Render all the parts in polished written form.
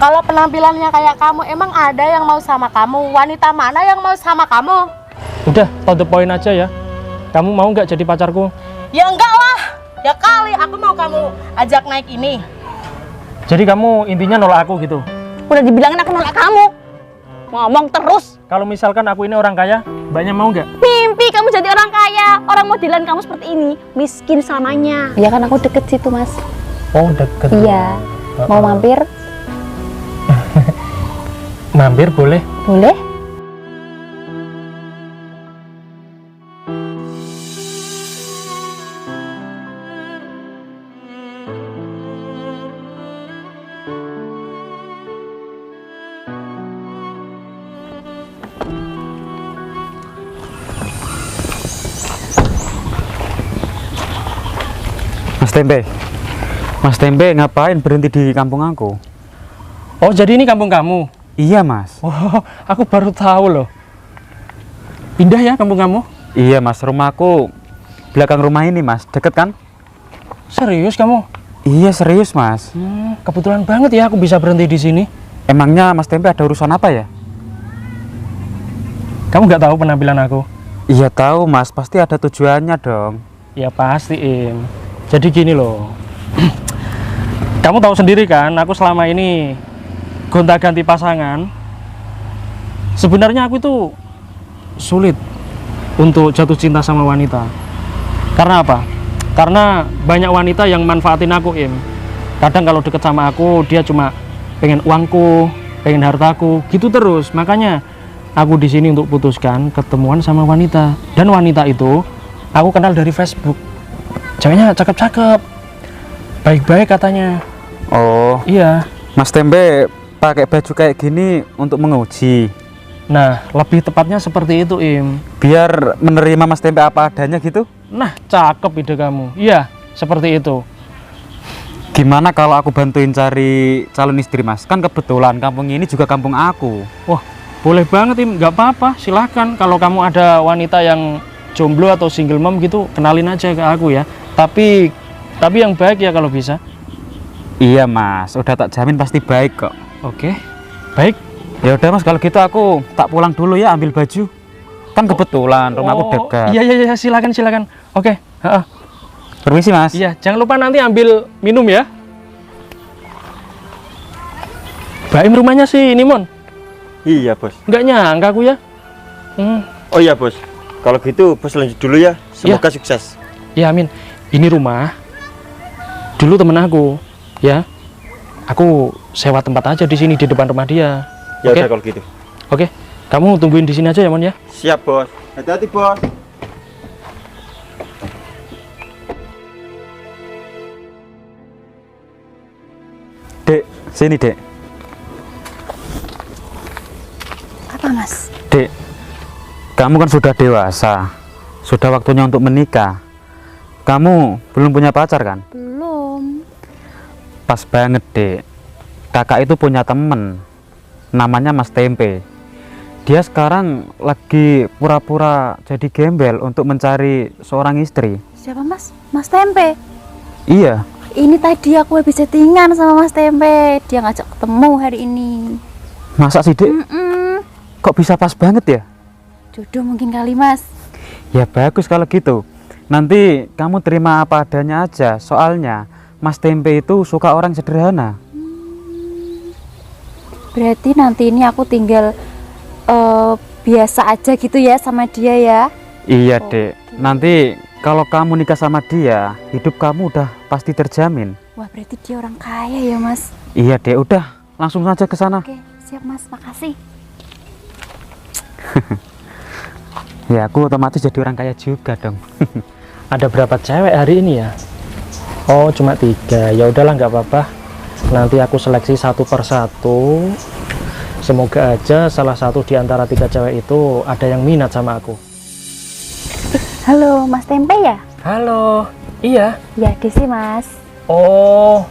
Kalau penampilannya kayak kamu, emang ada yang mau sama kamu? Wanita mana yang mau sama kamu? Udah, to the point aja ya. Kamu mau nggak jadi pacarku? Ya enggak lah. Ya kali, aku mau kamu ajak naik ini. Jadi kamu intinya nolak aku gitu? Udah dibilangin aku nolak kamu. Ngomong terus. Kalau misalkan aku ini orang kaya, mbaknya mau nggak? Mimpi kamu jadi orang kaya. Orang modelan kamu seperti ini, miskin selamanya. Ya kan aku deket situ, Mas. Oh, deket. Iya. Mau mampir? Mampir boleh? Boleh? Mas Tempe ngapain berhenti di kampung aku? Oh, jadi ini kampung kamu? Iya, Mas. Oh, aku baru tahu loh. Indah ya kampung kamu? Iya, Mas. Rumahku belakang rumah ini, Mas. Deket kan? Serius kamu? Iya, serius, Mas. Kebetulan banget ya aku bisa berhenti di sini. Emangnya Mas Tempe ada urusan apa ya? Kamu nggak tahu penampilan aku? Iya tahu, Mas. Pasti ada tujuannya dong. Ya pasti, Im. Jadi gini loh. Kamu tahu sendiri kan, aku selama ini gonta-ganti pasangan. Sebenarnya aku itu sulit untuk jatuh cinta sama wanita. Karena apa? Karena banyak wanita yang manfaatin aku, Im. Kadang kalau deket sama aku, dia cuma pengen uangku, pengen hartaku, gitu terus. Makanya aku di sini untuk putuskan ketemuan sama wanita. Dan wanita itu aku kenal dari Facebook. Ceweknya cakep-cakep, baik-baik katanya. Oh, Iya. Mas Tempe pakai baju kayak gini untuk menguji. Nah, lebih tepatnya seperti itu, Im. Biar menerima Mas Tempe apa adanya gitu. Nah, cakep ide kamu. Iya, seperti itu. Gimana kalau aku bantuin cari calon istri, Mas? Kan kebetulan kampung ini juga kampung aku. Wah, boleh banget, Im. Nggak apa-apa, silahkan. Kalau kamu ada wanita yang jomblo atau single mom gitu, kenalin aja ke aku ya. Tapi yang baik ya kalau bisa. Iya, Mas. Udah tak jamin pasti baik kok. Oke, baik. Ya udah, Mas, kalau gitu aku tak pulang dulu ya, ambil baju. Kan kebetulan rumahku dekat. Iya, silakan. Oke, heeh. Permisi, Mas. Iya, jangan lupa nanti ambil minum ya. Baim rumahnya sih ini, Mon. Iya, Bos. Nggak nyangka aku ya. Oh iya, Bos. Kalau gitu, Bos lanjut dulu ya. Semoga sukses. Ya, amin. Ini rumah dulu temen aku, ya. Aku sewa tempat aja di sini di depan rumah dia. Ya Oke? udah kalau gitu. Oke, kamu tungguin di sini aja ya, Mon ya. Siap, Bos. Hati-hati, Bos. Dek, sini, Dek. Apa, Mas? Dek, kamu kan sudah dewasa. Sudah waktunya untuk menikah. Kamu belum punya pacar kan? Belum. Pas banget, Dek. Kakak itu punya temen. Namanya Mas Tempe. Dia sekarang lagi pura-pura jadi gembel untuk mencari seorang istri. Siapa, Mas? Mas Tempe. Iya. Ini tadi aku habis chattingan sama Mas Tempe. Dia ngajak ketemu hari ini. Masa sih, Dek? Kok bisa pas banget ya? Jodoh mungkin kali, Mas. Ya bagus kalau gitu. Nanti kamu terima apa adanya aja. Soalnya Mas Tempe itu suka orang sederhana. Berarti nanti ini aku tinggal biasa aja gitu ya sama dia ya. Iya, Dek. Nanti kalau kamu nikah sama dia, hidup kamu udah pasti terjamin. Wah, berarti dia orang kaya ya, Mas. Iya, Dek. Udah, langsung saja ke sana. Oke, siap, Mas. Makasih. Ya, aku otomatis jadi orang kaya juga dong. Ada berapa cewek hari ini ya? Oh, cuma 3. Ya udahlah, nggak apa-apa. Nanti aku seleksi satu persatu. Semoga aja salah satu di antara 3 cewek itu ada yang minat sama aku. Halo, Mas Tempe ya? Halo, iya. Ya, Desi, Mas. Oh,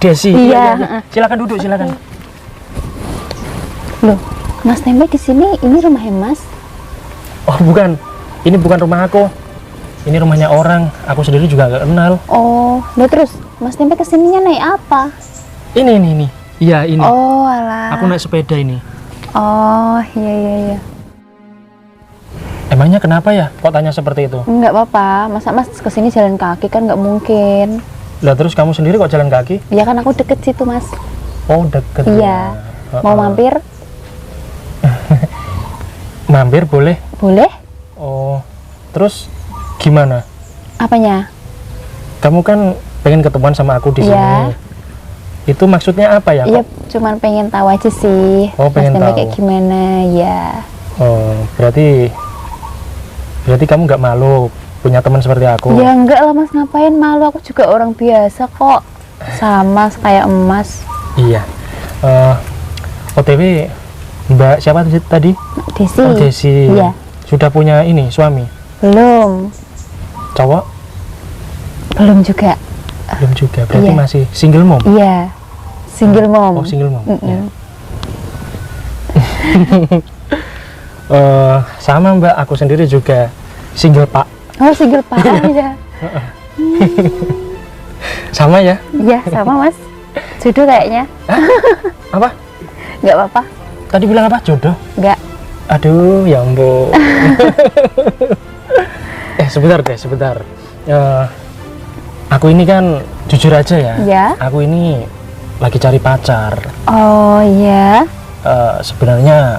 Desi. Iya. Silakan duduk, silakan. Loh, Mas Tempe di sini ini rumahnya Mas? Oh, bukan. Ini bukan rumah aku. Ini rumahnya orang. Aku sendiri juga nggak kenal. Oh, nah terus Mas Tempe kesininya naik apa? Ini. Iya ini. Oh, alah. Aku naik sepeda ini. Oh, iya. Emangnya kenapa ya? Kok tanya seperti itu? Enggak apa-apa. Masa Mas kesini jalan kaki kan nggak mungkin. Lah terus kamu sendiri kok jalan kaki? Ya kan aku deket situ, Mas. Oh deket. Iya. Mau mampir? Mampir boleh? Boleh? Oh. Terus gimana? Apanya? Kamu kan pengen ketemuan sama aku di Iya. sini. Itu maksudnya apa ya? Iya, cuman pengen tahu aja sih. Oh, pengen Mas Tempe tahu. kayak gimana, ya. Oh, berarti kamu nggak malu punya teman seperti aku? Ya enggak lah Mas, ngapain malu, aku juga orang biasa kok. Sama kayak Emas. Iya. OTW Mbak siapa tadi? Desi. Oh, Desi. Iya. Sudah punya ini suami? Belum. Cowok? Belum juga. Belum juga. Berarti Iya. masih single mom? Iya. Single mom. Oh, single mom. Mm-mm. Ya. Sama Mbak, aku sendiri juga single Pak. Oh, single Pak ya. Sama ya? Iya, sama Mas. Jodoh kayaknya. Apa? Enggak apa-apa. Tadi bilang apa? Jodoh? Enggak. Aduh, ya ampun. Sebentar deh, sebentar. Aku ini kan jujur aja ya. Ya. Aku ini lagi cari pacar. Oh, iya. Sebenarnya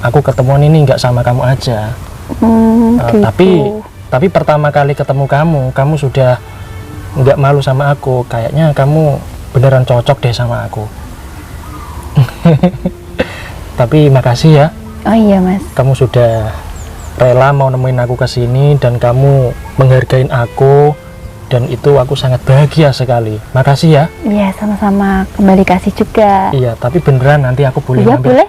aku ketemuan ini nggak sama kamu aja. Gitu. Tapi pertama kali ketemu kamu sudah nggak malu sama aku. Kayaknya kamu beneran cocok deh sama aku. Tapi makasih ya. Oh iya Mas. Kamu sudah rela mau nemuin aku ke sini dan kamu menghargain aku, dan itu aku sangat bahagia sekali. Makasih ya. Iya, sama-sama. Kembali kasih juga. Iya, tapi beneran nanti aku boleh Iya, mampir. boleh.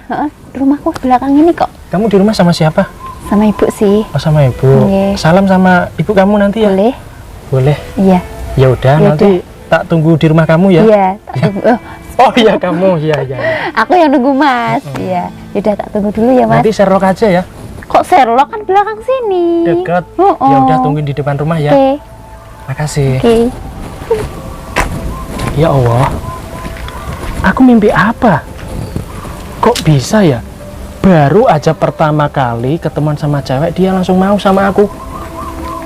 Rumahku belakang ini kok. Kamu di rumah sama siapa? Sama ibu sih. Oh, sama ibu. Iya. Salam sama ibu kamu nanti ya. Boleh? Boleh. Iya. Ya udah, Ya nanti tak tunggu di rumah kamu ya. Iya, tak tunggu. Oh iya kamu, iya iya. Aku yang nunggu Mas. Iya. Yaudah, tak tunggu dulu ya Mas. Nanti Sherlock aja ya. Kok Sherlock kan belakang sini. Deket. Oh, Ya udah tungguin di depan rumah ya. Oke. Makasih. Oke. Ya Allah. Aku mimpi apa? Kok bisa ya? Baru aja pertama kali ketemuan sama cewek dia langsung mau sama aku.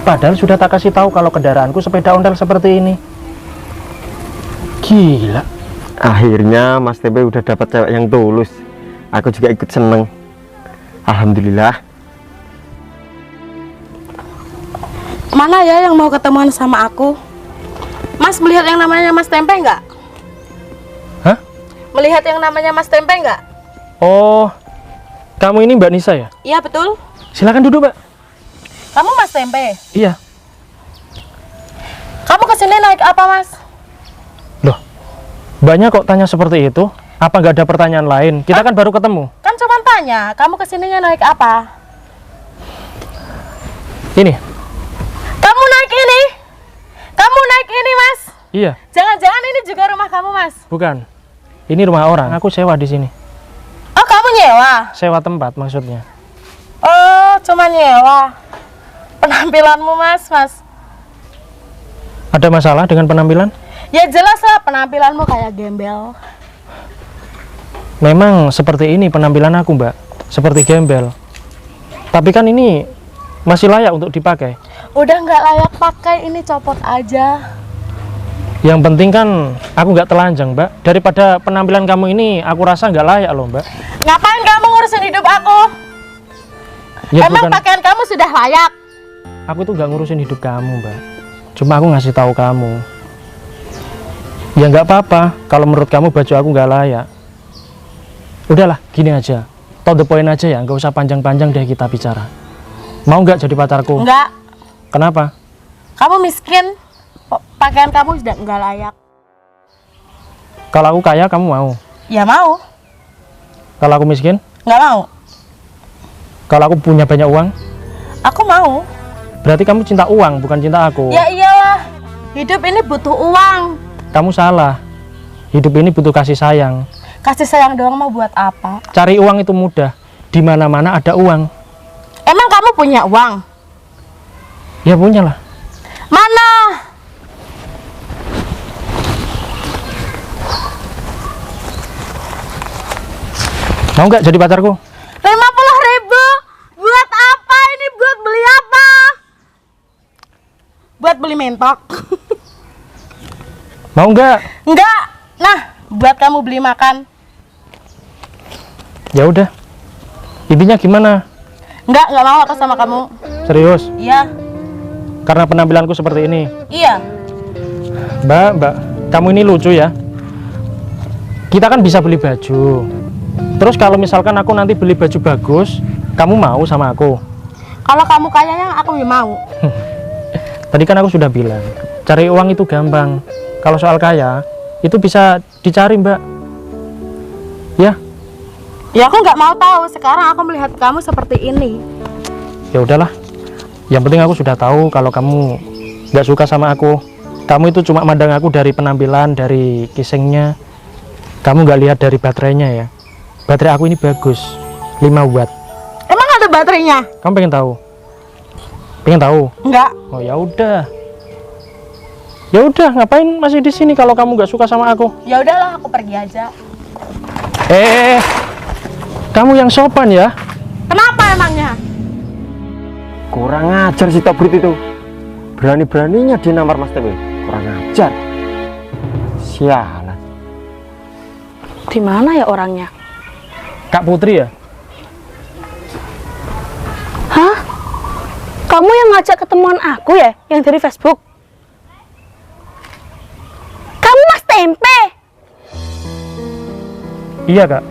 Padahal sudah tak kasih tahu kalau kendaraanku sepeda ontel seperti ini. Gila. Akhirnya Mas Tempe udah dapat cewek yang tulus. Aku juga ikut seneng. Alhamdulillah. Mana ya yang mau ketemuan sama aku? Mas melihat yang namanya Mas Tempe nggak? Hah? Melihat yang namanya Mas Tempe nggak? Oh, kamu ini Mbak Nisa ya? Iya betul. Silakan duduk, Mbak. Kamu Mas Tempe. Iya. Kamu kesini naik apa Mas? Loh, Mbaknya kok tanya seperti itu? Apa nggak ada pertanyaan lain? Kita kan baru ketemu. Kan cuma tanya, kamu kesininya naik apa? Ini. Kamu naik ini? Kamu naik ini Mas? Iya, Jangan-jangan ini juga rumah kamu Mas? bukan. Ini rumah orang. Aku sewa di sini. Oh kamu nyewa? Sewa tempat maksudnya. Oh cuma nyewa. Penampilanmu Mas. Ada masalah dengan penampilan? Ya jelas lah penampilanmu kayak gembel. Memang seperti ini penampilan aku, Mbak. Seperti gembel. Tapi kan ini masih layak untuk dipakai. Udah nggak layak pakai, ini copot aja. Yang penting kan aku nggak telanjang, Mbak. Daripada penampilan kamu ini aku rasa nggak layak loh, Mbak. Ngapain kamu ngurusin hidup aku? Ya Emang bukan, pakaian kamu sudah layak? aku tuh nggak ngurusin hidup kamu, Mbak. Cuma aku ngasih tahu kamu. Ya nggak apa-apa kalau menurut kamu baju aku nggak layak. Udahlah, gini aja. To the point aja ya, nggak usah panjang-panjang deh kita bicara. Mau nggak jadi pacarku? Enggak. Kenapa? Kamu miskin. Pakaian kamu sudah nggak layak. Kalau aku kaya kamu mau? Ya mau. Kalau aku miskin? Nggak mau. Kalau aku punya banyak uang? Aku mau. Berarti kamu cinta uang, bukan cinta aku. Ya iyalah. Hidup ini butuh uang. Kamu salah. Hidup ini butuh kasih sayang. Kasih sayang doang mau buat apa? Cari uang itu mudah. Di mana-mana ada uang. Emang kamu punya uang? Ya punya lah. Mana? Mau nggak jadi pacarku? 50.000? Buat apa ini? Buat beli apa? Buat beli mentok. Mau nggak? Enggak. Nah, buat kamu beli makan. Ya udah. Intinya gimana? Enggak mau aku sama kamu. Serius? Iya. Karena penampilanku seperti ini. Iya. Mbak, kamu ini lucu ya. Kita kan bisa beli baju. Terus kalau misalkan aku nanti beli baju bagus, kamu mau sama aku? Kalau kamu kayaknya aku ya mau. Tadi kan aku sudah bilang, cari uang itu gampang. Kalau soal kaya, itu bisa dicari, Mbak. Ya? Ya aku nggak mau tahu. Sekarang aku melihat kamu seperti ini. Ya udahlah. Yang penting aku sudah tahu kalau kamu nggak suka sama aku. Kamu itu cuma mandang aku dari penampilan, dari casingnya. Kamu nggak lihat dari baterainya ya. Baterai aku ini bagus, 5 watt. Emang ada baterainya? Kamu pengen tahu? Pengen tahu? Enggak. Oh ya udah. Ya udah, ngapain masih di sini kalau kamu nggak suka sama aku? Ya udahlah, aku pergi aja. Kamu yang sopan ya. Kenapa emangnya? Kurang ajar si Tobrit itu. Berani-beraninya dia nampar Mas TP. Kurang ajar. Sialan. Di mana ya orangnya? Kak Putri ya? Hah? Kamu yang ngajak ketemuan aku ya, yang dari Facebook? Kamu Mas Tempe? Iya kak.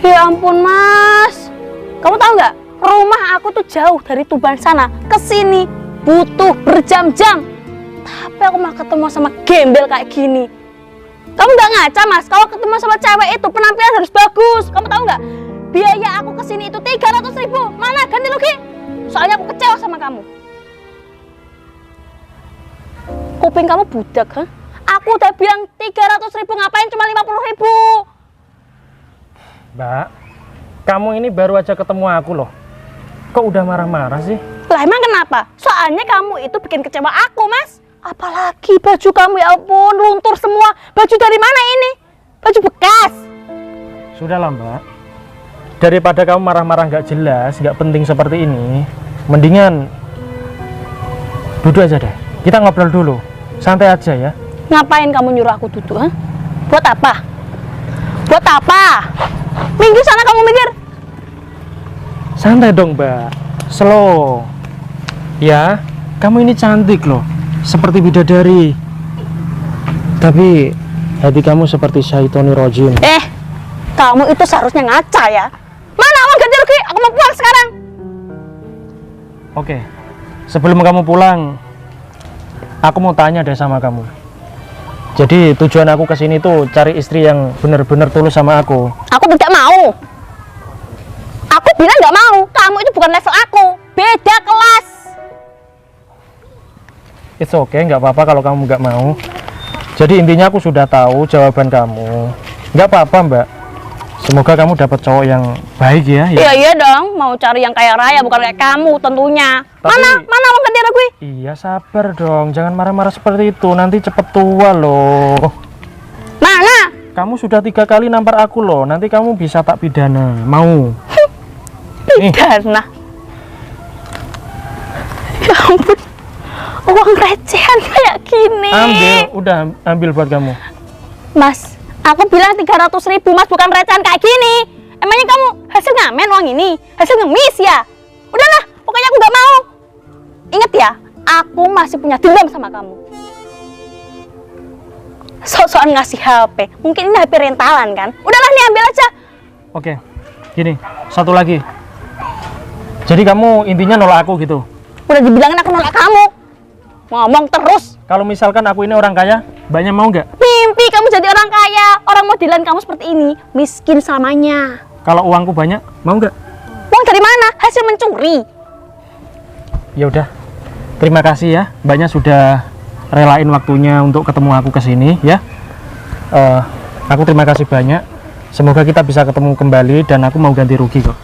Ya ampun Mas. Kamu tahu nggak? Rumah aku tuh jauh dari Tuban sana ke sini butuh berjam-jam. Tapi aku malah ketemu sama gembel kayak gini. Kamu nggak ngaca Mas? Kalau ketemu sama cewek itu penampilan harus bagus. Kamu tahu nggak? Biaya aku ke sini itu 300.000. Mana ganti rugi? Soalnya aku kecewa sama kamu. Kuping kamu budak, ha? Aku udah bilang 300.000, ngapain cuma 50.000? Mbak, kamu ini baru aja ketemu aku loh. Kok udah marah-marah sih? Lah emang kenapa? Soalnya kamu itu bikin kecewa aku, Mas. Apalagi baju kamu, ya ampun, luntur semua. Baju dari mana ini? Baju bekas. Sudahlah Mbak. Daripada kamu marah-marah nggak jelas, nggak penting seperti ini, mendingan duduk aja deh. Kita ngobrol dulu, santai aja ya. Ngapain kamu nyuruh aku duduk, ha? Buat apa? Buat apa? Minggir sana kamu, minggir. Santai dong Mbak, slow. Ya, kamu ini cantik loh, seperti bidadari. Tapi hati kamu seperti syaitoni rojim. Kamu itu seharusnya ngaca ya. Mana uang ganti rugi? Aku mau pulang sekarang. Oke, sebelum kamu pulang, aku mau tanya deh sama kamu. Jadi tujuan aku kesini tuh cari istri yang benar-benar tulus sama aku. Aku tidak mau. Aku bilang nggak mau. Kamu itu bukan level aku. Beda kelas. It's okay, nggak apa-apa kalau kamu nggak mau. Jadi intinya aku sudah tahu jawaban kamu. Nggak apa-apa Mbak. Semoga kamu dapat cowok yang baik ya. Iya dong. Mau cari yang kaya raya, bukan kayak kamu tentunya. Mana uang ganti rugi? Iya sabar dong, jangan marah-marah seperti itu. Nanti cepet tua loh. Mana? Kamu sudah 3 kali nampar aku loh. Nanti kamu bisa tak pidana. Mau? Pidana. Ya ampun. Uang recehan kayak gini. Ambil buat kamu. Mas, aku bilang 300.000 Mas, bukan recehan kayak gini. Emangnya kamu hasil ngamen uang ini? Hasil ngemis ya? Udahlah, pokoknya aku nggak mau. Ingat ya, aku masih punya dendam sama kamu. Sok-sokan ngasih HP. Mungkin ini HP rentalan kan? Udahlah nih, ambil aja. Oke, gini, satu lagi. Jadi kamu intinya nolak aku gitu? Udah dibilangin aku nolak kamu. Ngomong terus. Kalau misalkan aku ini orang kaya, banyak mau nggak? Mimpi kamu jadi orang kaya. Orang modelan kamu seperti ini, miskin selamanya. Kalau uangku banyak, mau nggak? Uang dari mana? Hasil mencuri. Ya udah, terima kasih ya, banyak sudah relain waktunya untuk ketemu aku ke sini ya. Aku terima kasih banyak. Semoga kita bisa ketemu kembali dan aku mau ganti rugi kok.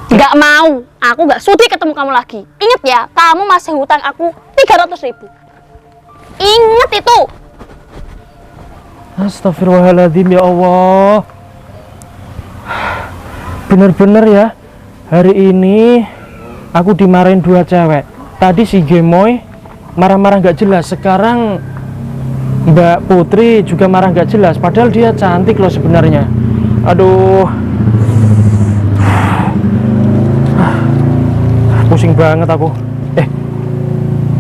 Nggak mau, aku nggak sudi ketemu kamu lagi. Ingat ya, kamu masih hutang aku 300.000. Ingat itu. Astagfirullahaladzim ya Allah. Bener-bener ya, hari ini aku dimarahin 2 cewek. Tadi si Gemoy marah-marah nggak jelas, sekarang Mbak Putri juga marah nggak jelas, padahal dia cantik loh sebenarnya. Aduh, pusing banget aku.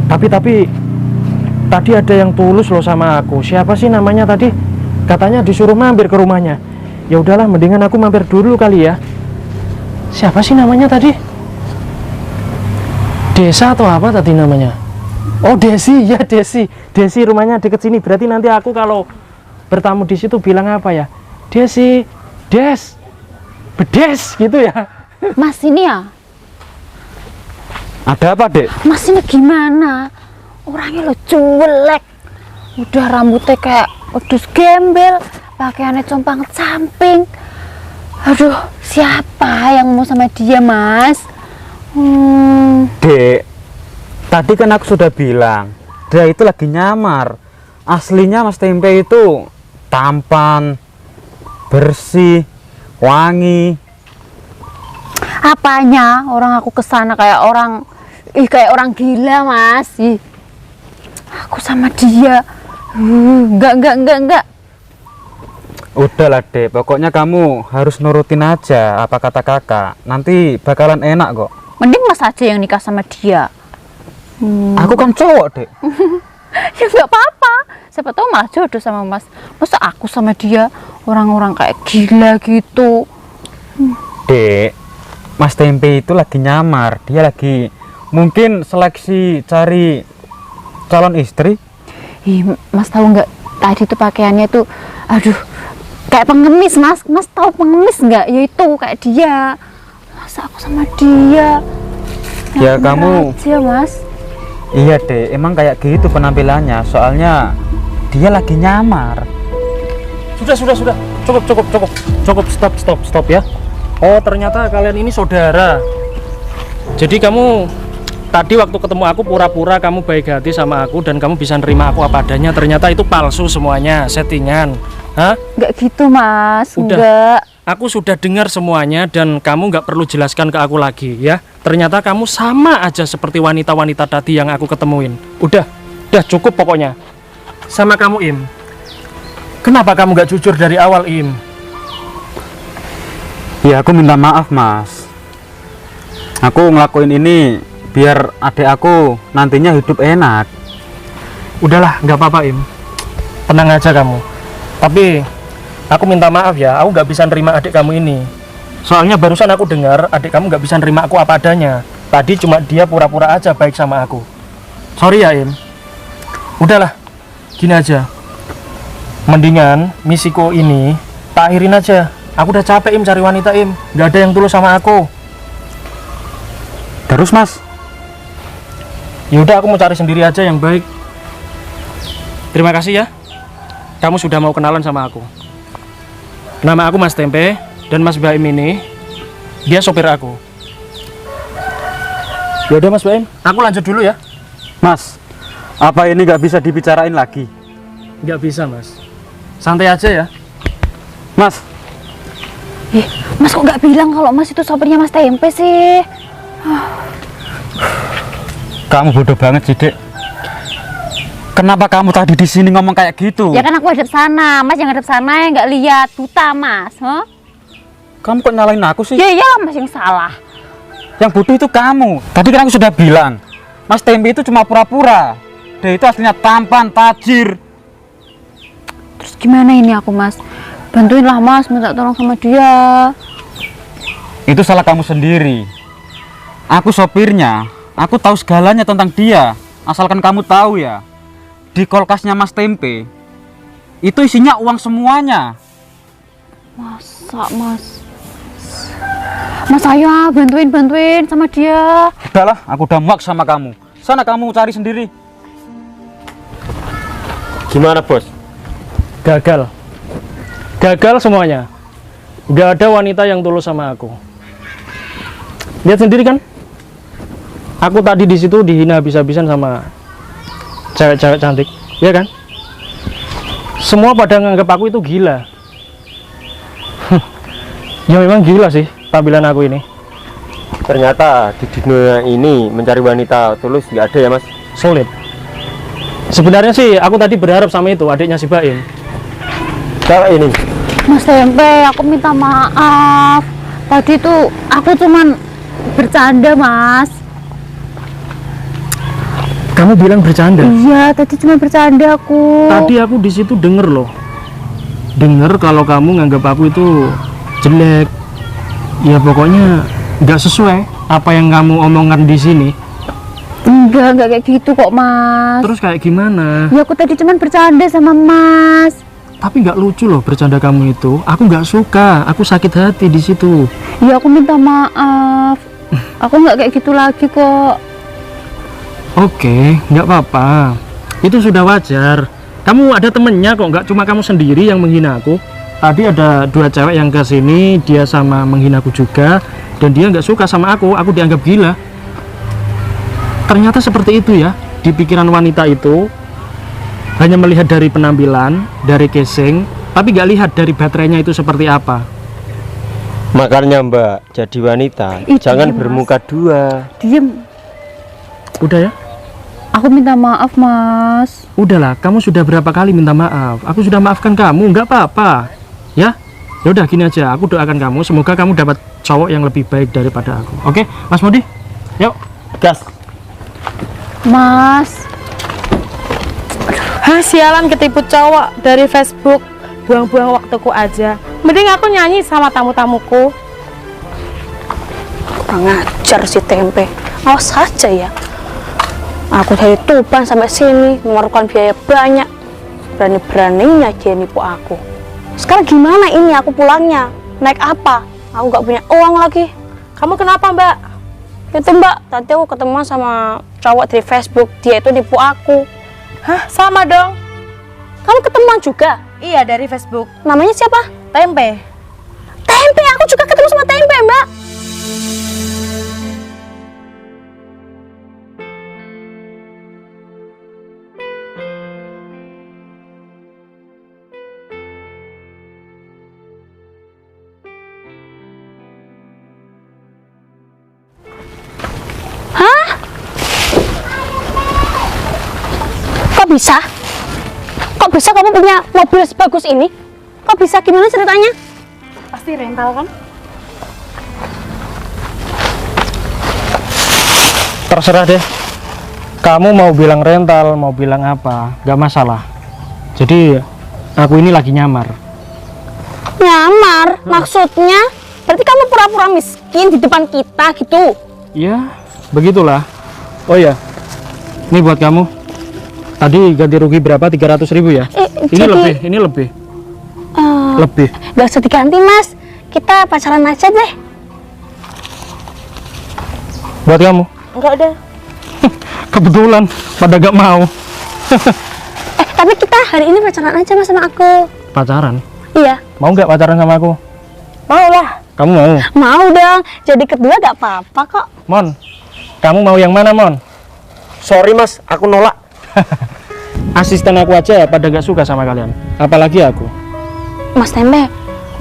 Tapi tadi ada yang tulus loh sama aku. Siapa sih namanya tadi? Katanya disuruh mampir ke rumahnya. Ya udahlah, mendingan aku mampir dulu kali ya. Siapa sih namanya tadi? Desa atau apa tadi namanya? Oh, Desi, ya Desi. Desi rumahnya deket sini. Berarti nanti aku kalau bertamu di situ bilang apa ya? Desi, Des, Bedes gitu ya. Mas ini ya, Ada apa, Dek? Mas ini gimana? Orangnya lo cuek, udah rambutnya kayak wedus gembel, pakaiannya compang camping. Aduh, siapa yang mau sama dia, Mas? Dek, tadi kan aku sudah bilang, dia itu lagi nyamar. Aslinya Mas Tempe itu tampan, bersih, wangi. Apanya? Orang aku kesana kayak orang gila, Mas. Ih, aku sama dia. Enggak. Udahlah, Dek, pokoknya kamu harus nurutin aja apa kata kakak. Nanti bakalan enak kok. Mending Mas aja yang nikah sama dia. Aku kan cowok, Dek. Ya nggak apa-apa. Siapa tahu malah jodoh sama Mas. Masa aku sama dia orang-orang kayak gila gitu. Dek, Mas Tempe itu lagi nyamar. Dia lagi mungkin seleksi cari calon istri. Ih, Mas tahu nggak tadi tuh pakaiannya tuh, aduh, kayak pengemis, Mas. Mas tahu pengemis nggak? Ya itu kayak dia. Masa aku sama dia? Ya, bener kamu. aja, Mas. Iya, Dek, emang kayak gitu penampilannya. Soalnya dia lagi nyamar. Sudah. Cukup, stop ya. Oh, ternyata kalian ini saudara. Jadi kamu tadi waktu ketemu aku pura-pura kamu baik hati sama aku dan kamu bisa nerima aku apa adanya. Ternyata itu palsu semuanya, settingan. Hah? Nggak gitu, Mas. Udah. Nggak. Aku sudah dengar semuanya dan kamu nggak perlu jelaskan ke aku lagi ya. Ternyata kamu sama aja seperti wanita-wanita tadi yang aku ketemuin. Udah cukup pokoknya. Sama kamu, Im. Kenapa kamu nggak jujur dari awal, Im? Ya, aku minta maaf, Mas. Aku ngelakuin ini biar adik aku nantinya hidup enak. Udahlah, nggak apa-apa, Im. Tenang aja kamu. Tapi aku minta maaf ya, aku nggak bisa nerima adik kamu ini. Soalnya barusan aku dengar adik kamu nggak bisa nerima aku apa adanya. Tadi cuma dia pura-pura aja baik sama aku. Sorry ya, Im. Udahlah, gini aja. Mendingan misiku ini tak akhirin aja. Aku udah capek, Im, cari wanita, Im. Nggak ada yang tulus sama aku. Terus, Mas? Ya udah, aku mau cari sendiri aja yang baik. Terima kasih ya. Kamu sudah mau kenalan sama aku. Nama aku Mas Tempe dan Mas Baim ini dia sopir aku. Ya udah Mas Baim, aku lanjut dulu ya. Mas, apa ini nggak bisa dibicarain lagi? Nggak bisa, Mas. Santai aja ya. Mas, Mas kok nggak bilang kalau Mas itu sopirnya Mas Tempe sih? kamu bodoh banget sih, Dek. Kenapa kamu tadi di sini ngomong kayak gitu? Ya kan aku hadap sana, Mas yang hadap sana yang nggak lihat, buta, Mas. Huh? Kamu kok nyalain aku sih? Ya iyalah Mas yang salah. Yang bodoh itu kamu. Tadi kan aku sudah bilang, Mas Tempe itu cuma pura-pura. Dia itu aslinya tampan, tajir. Terus gimana ini aku, Mas? Bantuinlah, Mas, minta tolong sama dia. Itu salah kamu sendiri. Aku sopirnya, aku tahu segalanya tentang dia. Asalkan kamu tahu ya, di kulkasnya Mas Tempe itu isinya uang semuanya. Masa, Mas? Mas, ayo bantuin sama dia. Udahlah, aku udah muak sama kamu. Sana kamu cari sendiri. Gimana, Bos? Gagal semuanya. Nggak ada wanita yang tulus sama aku. Lihat sendiri kan? Aku tadi di situ dihina habis-habisan sama cewek-cewek cantik, ya kan? Semua pada nganggap aku itu gila. Ya memang gila sih. tampilan aku ini? Ternyata di dunia ini mencari wanita tulus nggak ada ya mas. Sulit. Sebenarnya sih aku tadi berharap sama itu adiknya si Baim. Cewek ini Mas Tempe, aku minta maaf. Tadi tuh aku cuman bercanda, Mas. Kamu bilang bercanda? Iya, tadi cuma bercanda aku. Tadi aku di situ denger loh. Denger kalau kamu nganggap aku itu jelek. Ya pokoknya nggak sesuai apa yang kamu omongkan di sini. Enggak kayak gitu kok, Mas. Terus kayak gimana? Ya aku tadi cuma bercanda sama Mas. Tapi nggak lucu loh bercanda kamu itu. Aku nggak suka. Aku sakit hati di situ. Ya aku minta maaf. Aku nggak kayak gitu lagi kok. Oke, nggak apa-apa. Itu sudah wajar. Kamu ada temennya kok, nggak cuma kamu sendiri yang menghina aku. Tadi ada 2 cewek yang ke sini, dia sama menghina aku juga, dan dia nggak suka sama aku dianggap gila. Ternyata seperti itu ya, di pikiran wanita itu hanya melihat dari penampilan, dari casing, tapi nggak lihat dari baterainya itu seperti apa. makanya mbak jadi wanita Ih, jangan diem, Mas. bermuka dua. Diem. Udah ya? Aku minta maaf, Mas. Udahlah, kamu sudah berapa kali minta maaf? Aku sudah maafkan kamu, nggak apa-apa. Ya? Ya udah gini aja, aku doakan kamu semoga kamu dapat cowok yang lebih baik daripada aku. Oke, Mas Modi? Yuk. Gas. Mas. Hah, sialan ketipu cowok dari Facebook. Buang-buang waktuku aja. Mending aku nyanyi sama tamu-tamuku. Kurang ajar si Tempe. Awas saja ya. Aku dari Tuban sampai sini mengeluarkan biaya banyak. Berani-beraninya dia nipu aku. Sekarang gimana ini aku pulangnya? Naik apa? Aku nggak punya uang lagi. Kamu kenapa, Mbak? Itu Mbak, tadi aku ketemu sama cowok dari Facebook. Dia itu nipu aku. Hah, sama dong. Kamu ketemuan juga? Iya, dari Facebook. Namanya siapa? Tempe. Tempe, aku juga ketemu sama Tempe, Mbak. Hah? Kok bisa? Kok bisa kamu punya mobil sebagus ini? Kok bisa? Gimana ceritanya? Pasti rental kan? Terserah deh. Kamu mau bilang rental, mau bilang apa, gak masalah. Jadi aku ini lagi nyamar. Nyamar? Maksudnya? Berarti kamu pura-pura miskin di depan kita gitu? Ya, begitulah. Oh ya, ini buat kamu. Tadi ganti rugi berapa? 300.000 ya? Ini jadi- lebih, ini lebih. Lebih. Gak usah diganti, Mas. Kita pacaran aja deh. Buat kamu. Enggak ada. Kebetulan pada gak mau. Tapi kita hari ini pacaran aja, Mas, sama aku. Pacaran? Iya. Mau nggak pacaran sama aku? Mau lah. Kamu mau? Mau dong. Jadi kedua gak apa-apa kok. Mon, kamu mau yang mana, Mon? Sorry mas, aku nolak. Asisten aku aja pada gak suka sama kalian. Apalagi aku. Mas Tempe,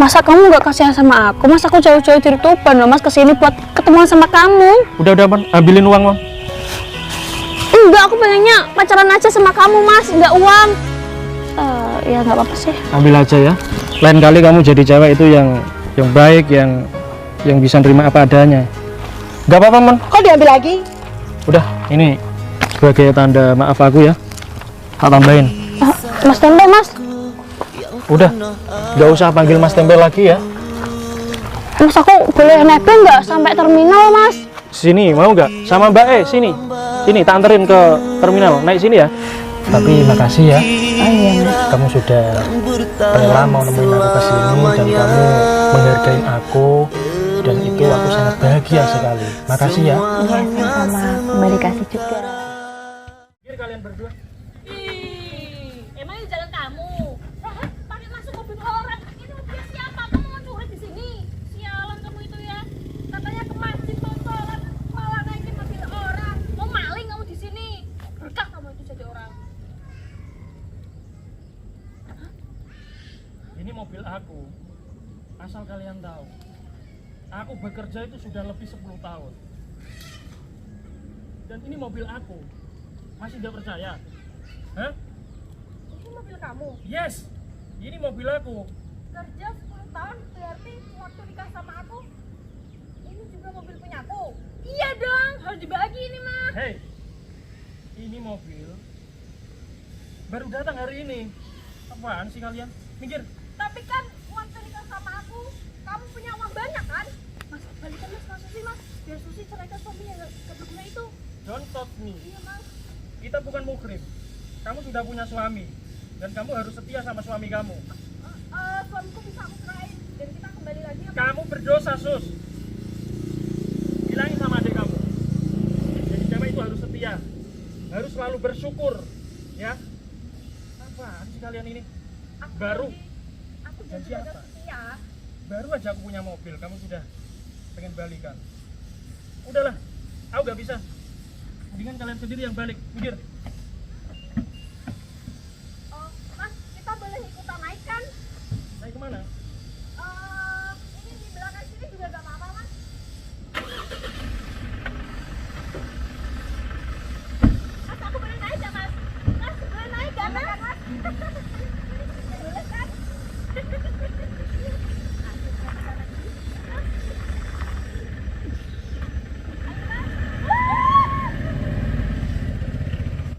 masa kamu gak kasihan sama aku? Mas, aku jauh-jauh dari Tuban loh, Mas, kesini buat ketemuan sama kamu. Udah, Mon. Ambilin uang, Mon. Enggak, aku pengennya pacaran aja sama kamu, Mas. Enggak uang. Ya nggak apa-apa sih. Ambil aja ya. Lain kali kamu jadi cewek itu yang baik, yang bisa nerima apa adanya. Gak apa-apa, Mon. Kok diambil lagi? Udah, ini sebagai tanda maaf aku ya. Tak tambahin. Mas Tempe, Mas. Udah, gak usah panggil Mas Tempe lagi ya. Mas, aku boleh nebeng nggak sampai terminal, Mas? Sini, mau nggak? Sama Mbak sini. Sini, tak anterin ke terminal. Naik sini ya. Tapi makasih ya. Kamu sudah rela mau nemuin aku ke sini dan kamu menghargai aku, dan itu aku sangat bahagia sekali. Makasih ya. Iya, sama-sama. Mbak dikasih juga. Kalian berdua. Emang ini jalan kamu? Pakai masuk mobil orang. Ini mobil siapa? Kamu mau curi di sini? Sialan kamu itu ya. Katanya kemarin tontonan malah naikin mobil orang. Mau maling kamu di sini? Berkah kamu itu jadi orang. Ini mobil aku. Asal kalian tahu. Aku bekerja itu sudah lebih 10 tahun. Dan ini mobil aku. Masih tidak percaya? Hah? Ini mobil kamu. Yes, ini mobil aku. Kerja 10 tahun berarti waktu nikah sama aku ini juga mobil punya aku. Iya dong, harus dibagi ini mah. Hei, ini mobil baru datang hari ini. Apaan sih kalian? Minggir. Tapi kan waktu nikah sama aku kamu punya uang banyak kan? Mas, balikan mas sama Susi mas. Biar Susi ceraikan suami yang gak berguna itu. Don't touch me. Iya mas. Kita bukan muhrim. Kamu sudah punya suami dan kamu harus setia sama suami kamu. Suamiku bisa aku cerain dan kita kembali lagi ya. Kamu berdosa, Sus. Bilangin sama adik kamu. Jadi cewek itu harus setia. Harus selalu bersyukur, ya. Apaan sih kalian ini? Aku Baru. Aku Janji janji apa? setia. Baru aja aku punya mobil, kamu sudah pengen balikan. Udahlah, aku gak bisa. Mendingan kalian sendiri yang balik. Minggir. Oh, mas, kita boleh ikutan naik kan? Naik kemana? Ini di belakang sini juga gak apa-apa mas. Mas, aku boleh naik gak mas? Mas, boleh naik gak mas? Boleh kan?